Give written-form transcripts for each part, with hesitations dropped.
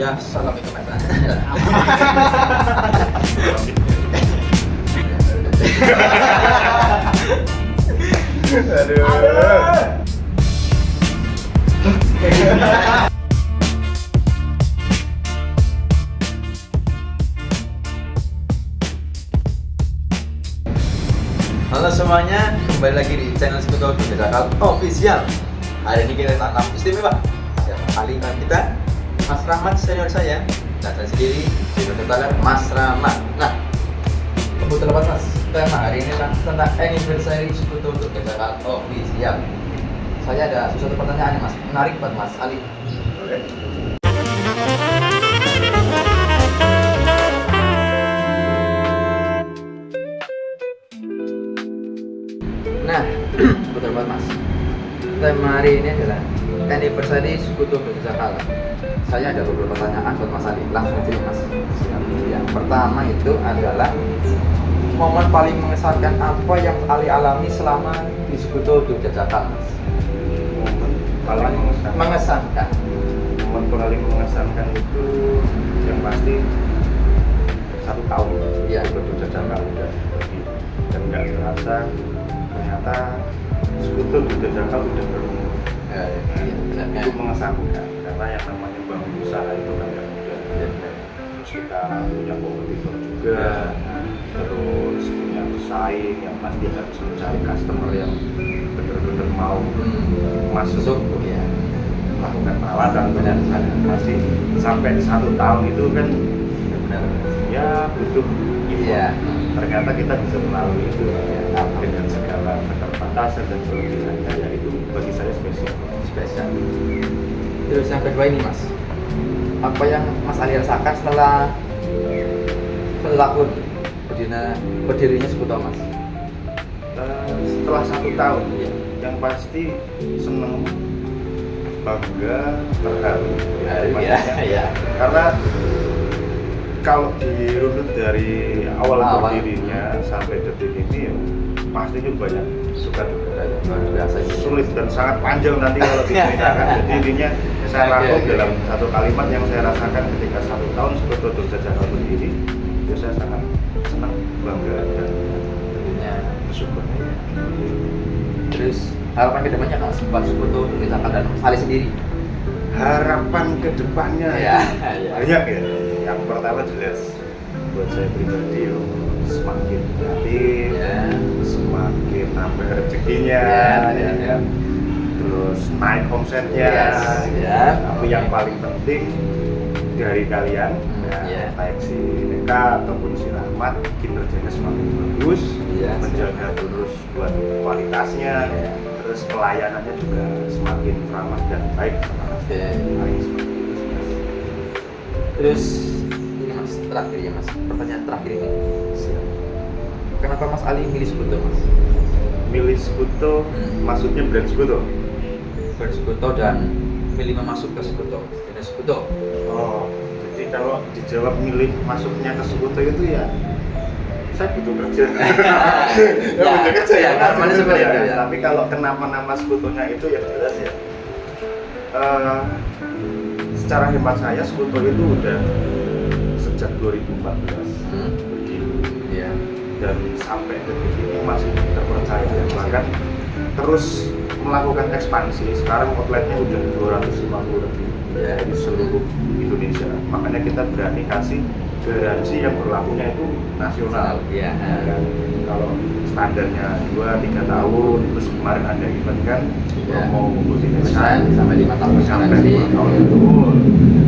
Ya, assalamualaikum Mas. Aduh. Halo semuanya, kembali lagi di channel Sekutu Jakarta Official. Hari ini kita tamu istimewa. Siapa kali kita? Mas Rahmat senior saya. Dan saya sendiri, Senior Tetangga Mas Rahmat. Nah, kebetulan Mas, tema hari ini tentang anniversary Sekutu Jakarta Official. Saya ada sesuatu pertanyaan Mas, menarik buat Mas Ali. Boleh. Nah, betul banget Mas. Tema hari ini adalah anniversary Sekutu Jakarta. Saya ada beberapa pertanyaan buat Mas Ali. Langsung aja nih Mas. Yang pertama itu adalah momen paling mengesankan apa yang Ali alami selama di Sekutu Jakarta, Mas? Momen paling Mengesankan. Momen paling mengesankan itu yang pasti 1 tahun. Iya. Sekutu Jakarta udah pergi dan nggak terasa ternyata Sekutu Jakarta udah berumur. Iya, benar. Itu mengesankan karena yang namanya bangun usaha itu kan nggak mudah. Terus kita punya kompetitor juga, terus punya pesaing yang pasti harus mencari customer yang benar-benar mau masuk ya. melakukan perawatan. Benar. Pasti sampai 1 tahun itu kan Benar. ya butuh effort. Iya. Ternyata kita bisa melalui itu ya, dengan segala keterbatasan dan kelebihannya, ya itu bagi saya spesial. Terus yang kedua ini Mas, apa yang Mas Ali rasakan setelah 1 tahun berdirinya Sekutu Mas? Setelah 1 tahun, Iya. yang pasti seneng, bangga, terharu. Iya, iya. Karena kalau dirunut dari awal berdirinya sampai detik ini, ya, pastinya banyak suka duka. Luar biasa ini. Sulit dan sangat panjang nanti kalau diceritakan. Jadi intinya saya rangkum dalam satu kalimat yang saya rasakan ketika 1 tahun Sekutu Jakarta berdiri. Itu saya sangat senang, bangga dan tentunya bersyukur. Terus harapan kedepannya Kak, buat Sekutu Jakarta dan Mas Ali sendiri? Harapan kedepannya Iya. banyak ya. Yang pertama jelas buat saya pribadi semakin kreatif, Ya. semakin nambah rezekinya, Ya. terus naik omsetnya. Yes, ya. Tapi yang paling penting dari kalian, Ya. baik si Neka ataupun si Rahmat, kinerjanya semakin bagus, Ya, menjaga terus buat kualitasnya, Ya. terus pelayanannya juga semakin ramah dan baik sama Oke. Paling seperti itu. Terus ini Mas, terakhir ya Mas, pertanyaan terakhir ini. Kenapa Mas Ali milih Sekutu Mas? Milih Sekutu, maksudnya brand Sekutu? Bersekutu dan milih masuk ke Sekutu, jenis Sekutu. Oh, jadi kalau dijawab milih masuknya ke Sekutu itu ya saya butuh kerja. Ya, butuh kerja ya, masuk namanya gitu seperti itu, ya. Tapi kalau kenapa nama Sekutunya itu ya jelas ya. Secara hemat saya Sekutu itu udah sejak 2014 berdiri. Iya. Dan sampai detik ini masih terpercaya, bahkan terus melakukan ekspansi. Sekarang outletnya udah 250 lebih Ya. di seluruh Indonesia. Makanya kita berani kasih garansi yang berlakunya itu nasional. Iya. Kan? Kalau standarnya 2-3 tahun, terus kemarin ada event kan, Ya. mau ngikutin Pesan sampai 5 tahun sampai garansi. 5 tahun itu.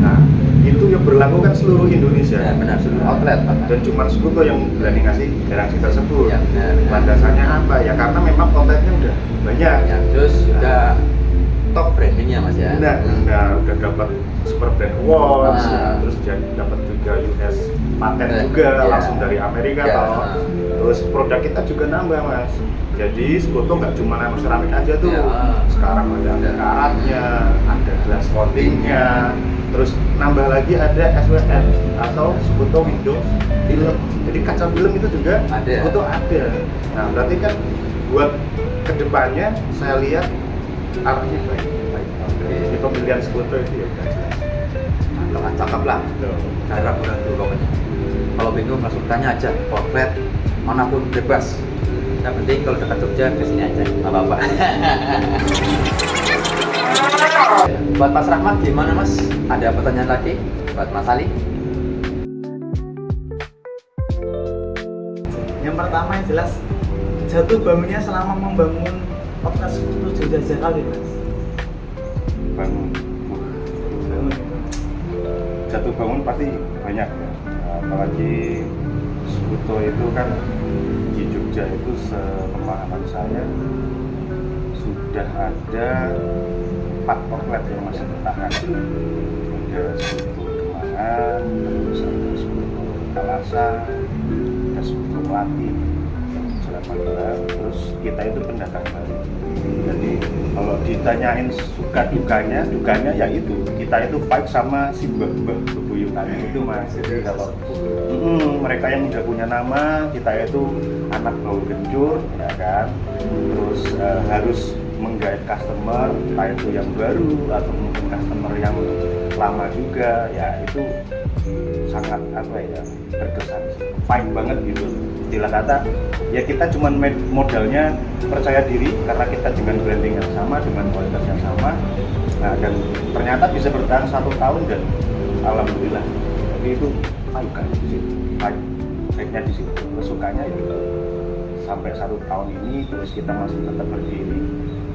Nah, itu yang berlaku kan seluruh Indonesia. Ya, benar, seluruh outlet bahkan. Dan cuma Sekutu yang berani ngasih garansi tersebut. Ya, benar. Landasannya apa ya? Karena memang outletnya udah banyak. Ya, terus juga top brandingnya Mas ya. Udah dapat Super Brand Awards, Nah. terus dapat juga US paten Ya. juga Ya. langsung dari Amerika. Ya. Toh. Terus produk kita juga nambah Mas. Jadi Sekutu nggak cuma nano keramik aja tuh. Ya. Sekarang ada karatnya, ada glass coatingnya, terus nambah lagi ada SWM atau Sekutu Windows Film. Jadi kaca film itu juga Ada. Sekutu ada. Nah berarti kan buat kedepannya saya lihat arahnya baik. Oke. Jadi pemilihan Sekutu itu ya udah jelas. telah cakep lah. Betul. Jangan ragu-ragu pokoknya. Kalau bingung langsung tanya aja, outlet manapun bebas. Yang penting kalau dekat Jogja kesini aja, nggak apa-apa. Buat Mas Rahmat gimana Mas? Ada pertanyaan lagi buat Mas Ali? Yang pertama yang jelas jatuh bangunnya selama membangun outlet Sekutu Jogja Jakal ya Mas. Bangun. Jatuh bangun pasti banyak ya. Apalagi Sekutu itu kan di Jogja itu sepemahaman saya sudah ada 4 outlet yang masih bertahan. Ada Sekutu Kembangan, terus ada Sekutu Kalasan, ada Sekutu Melati, Jalan Magelang, terus kita itu pendatang baru. Jadi kalau ditanyain suka dukanya ya itu kita itu fight sama si mbah-mbah bebuyutannya itu Mas. Jadi kalau mereka yang udah punya nama, kita itu anak bau kencur, ya kan. Terus harus menggait customer, entah itu yang baru atau mungkin customer yang lama juga, ya itu sangat apa ya, berkesan, fine banget gitu. Istilah kata, ya kita cuman modalnya percaya diri karena kita dengan branding yang sama, dengan kualitas yang sama. Nah, dan ternyata bisa bertahan 1 tahun dan alhamdulillah. Jadi itu suka di situ, baiknya di situ, kesukanya itu sampai 1 tahun ini terus kita masih tetap berdiri,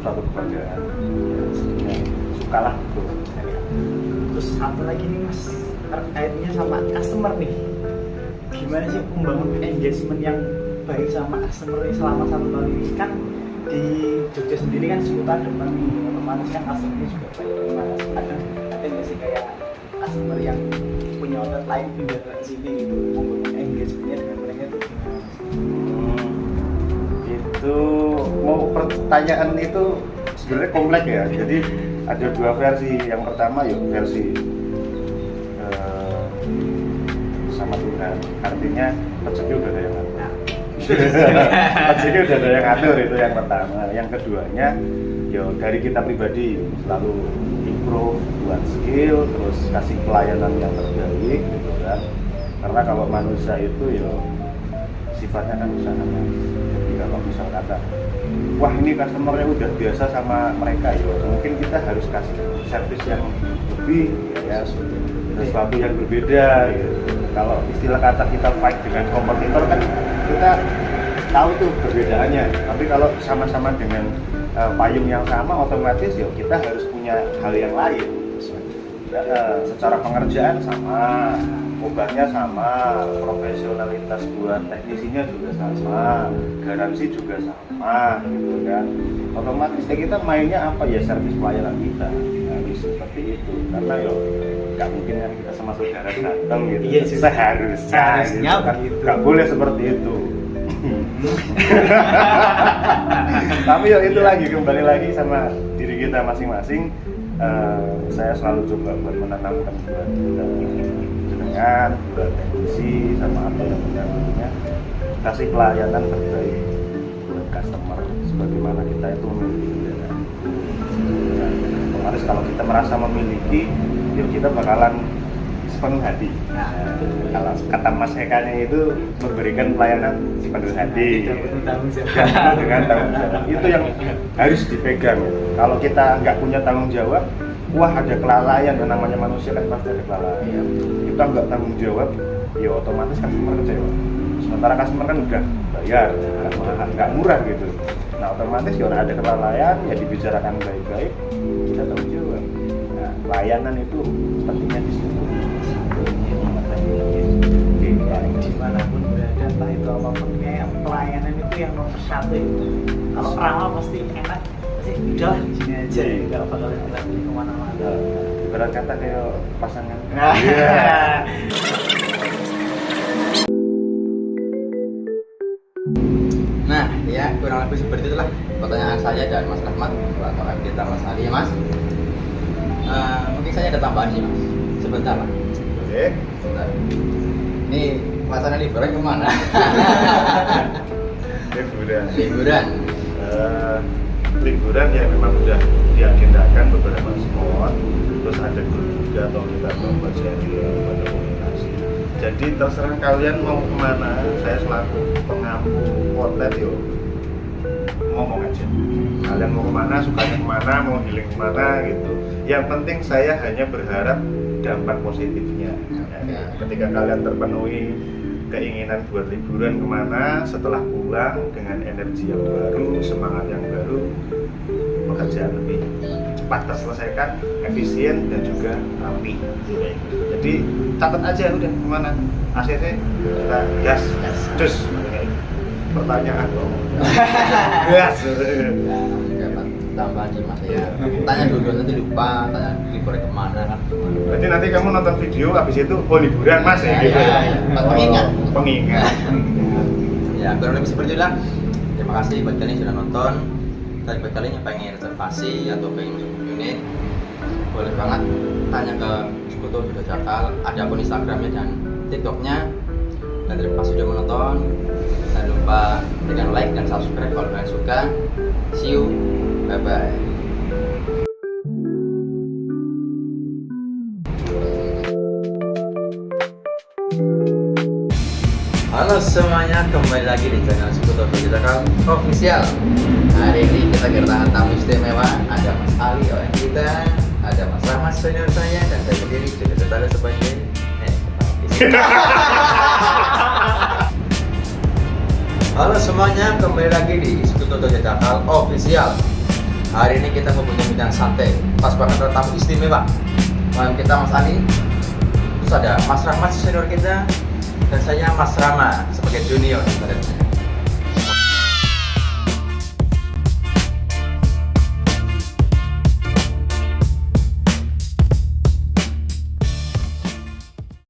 suatu kebanggaan. Ya, sukalah itu. Terus satu lagi nih Mas, terkaitnya sama customer nih. Gimana sih membangun engagement yang baik sama customer selama 1 tahun ini? Kan di Jogja sendiri kan sekitar depan nih, otomatis kan customer juga baik. Mas, ada nggak sih kayak customer yang punya outlet lain pindah ke sini gitu, membangun engagementnya dengan mereka itu gimana? Itu mau pertanyaan itu sebenarnya kompleks ya. Jadi ada 2 versi. Yang pertama yuk versi sama Tuhan, artinya rezeki udah ada yang ngatur. Rezeki udah ada yang ngatur, itu yang pertama. Yang keduanya yo dari kita pribadi selalu improve, buat skill, terus kasih pelayanan yang terbaik gitu kan. Karena kalau manusia itu yo sifatnya kan usaha. Jadi kalau misal kata wah ini customernya udah biasa sama mereka ya, mungkin kita harus kasih servis yang lebih ya, sesuatu yang berbeda gitu. Kalau istilah kata kita fight dengan kompetitor kan kita tahu tuh perbedaannya, tapi kalau sama-sama dengan payung yang sama otomatis ya kita harus punya hal yang lain. Secara pengerjaan sama, obatnya sama, profesionalitas buat teknisinya juga sama, garansi juga sama gitu kan. Otomatis kita mainnya apa ya, servis pelayanan kita harus seperti itu, karena yo nggak mungkin kan kita sama saudara datang gitu. Iya, seharusnya gitu kan, nggak boleh seperti itu. Tapi yo itu lagi, kembali lagi sama diri kita masing-masing. Saya selalu coba buat menanamkan buat jenengan, buat teknisi sama apa yang punya kasih pelayanan terbaik buat customer sebagaimana kita itu memiliki. Nah, otomatis kalau kita merasa memiliki, ya kita bakalan sepenuh hati. Nah, kalau kata Mas Ekanya itu memberikan pelayanan sepenuh hati. Dengan tanggung jawab. Itu yang harus dipegang. Kalau kita nggak punya tanggung jawab, wah ada kelalaian, yang namanya manusia kan pasti ada kelalaian. Kita nggak tanggung jawab, ya otomatis customer kecewa. Sementara customer kan udah bayar, nggak murah gitu. Nah otomatis ya ada kelalaian, ya dibicarakan baik-baik, kita tanggung jawab. Nah layanan itu pentingnya di situ. Dimanapun berada, entah itu apapun, kayak pelayanan itu yang nomor 1 itu. Kalau ramah pasti enak, pasti udah di sini aja, nggak bakal kita pergi kemana-mana. Ibarat kata kayak pasangan. Nah, ya kurang lebih seperti itulah pertanyaan saya dan Mas Rahmat buat kita Mas Ali ya Mas. Mungkin saya ada tambahan sih Mas, sebentar lah. Oke. Sebentar. Ini wacana liburan kemana? Liburan. Liburan. liburan ya memang sudah diagendakan beberapa spot, terus ada grup juga atau kita membuat sharing, ada komunikasi. Jadi terserah kalian mau kemana, saya selaku pengampu konten yo ngomong aja. Kalian mau kemana, sukanya kemana, mau healing kemana gitu. Yang penting saya hanya berharap dampak positifnya. Ya, ketika kalian terpenuhi keinginan buat liburan kemana, setelah pulang dengan energi yang baru, semangat yang baru, pekerjaan lebih cepat terselesaikan, efisien dan juga rapi. Jadi catat aja udah kemana, ACC kita gas, terus pertanyaan dong. Gas. Tambahan sih mas ya. Tanya dulu nanti lupa, tanya liburan kemana kan. Berarti nanti kamu nonton video habis itu liburan mas ya gitu. Pengingat. Pengingat. Ya kurang lebih seperti itulah. Terima kasih buat kalian yang sudah nonton. Dan buat kalian yang pengen reservasi atau pengen masuk unit, boleh banget tanya ke Sekutu Sudah Jakal. Ada akun Instagramnya dan TikToknya. Dan terima kasih sudah menonton. Jangan lupa dengan like dan subscribe kalau kalian suka. See you. Bye bye. Halo semuanya, kembali lagi di channel Sekutu Sudah Jakal Official. Hari ini kita kedatangan tamu istimewa. Ada Mas Ali OM kita, ada Mas Rahmat senior saya, dan saya sendiri juga tertanda sebagai Halo semuanya, kembali lagi di Sekutu Sudah Jakal Official. Hari ini kita mempunyai bidang santai, pas banget ada tamu istimewa. Malam kita Mas Ali, terus ada Mas Rahmat senior kita, dan saya Mas Rama sebagai junior.